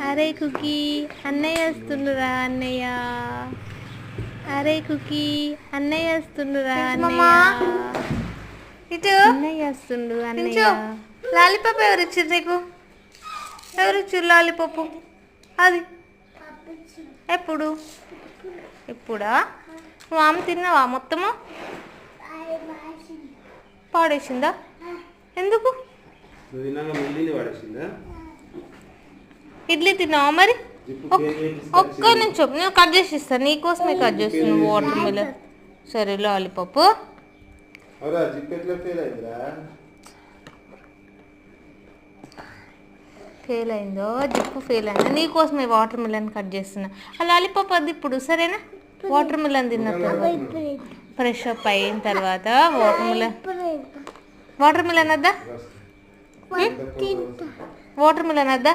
అరే కుకీ అన్నయ్య వస్తుండురా అన్నయ్య. అరే కుకీ అన్నయ్య వస్తుండురా అన్నయ్య. ఇటు అన్నయ్య వస్తుండు అన్నయ్య. లాలీపాప్ ఎవరు ఇచ్చారు నీకు? ఎవరు ఇచ్చారు లాలీపాపు? అది ఎప్పుడు? ఇప్పుడా? నువ్వు ఆమె తిన్నావా మొత్తము? పాడేసిందా? ఎందుకు? ఇడ్లీ తిన్నావా మరి? ఒక్క నిమిషం, నేను కట్ చేసి ఇస్తాను, నీకోసమే కట్ చేస్తున్నాను వాటర్ మిలన్. సరే లాలీపాప్ ఫెయిల్ అయిందో, జిప్పు ఫెయిల్ అయిందో, నీకోసమే వాటర్ మిలన్ కట్ చేస్తున్నా. ఆ లాలీపాప్ అది ఇప్పుడు సరేనా? వాటర్ మిలన్ తిన్న తర్వాత ఫ్రెష్ అప్ అయిన తర్వాత వాటర్ మిలన్ వద్దా? వాటర్ మిలన్ వద్దా?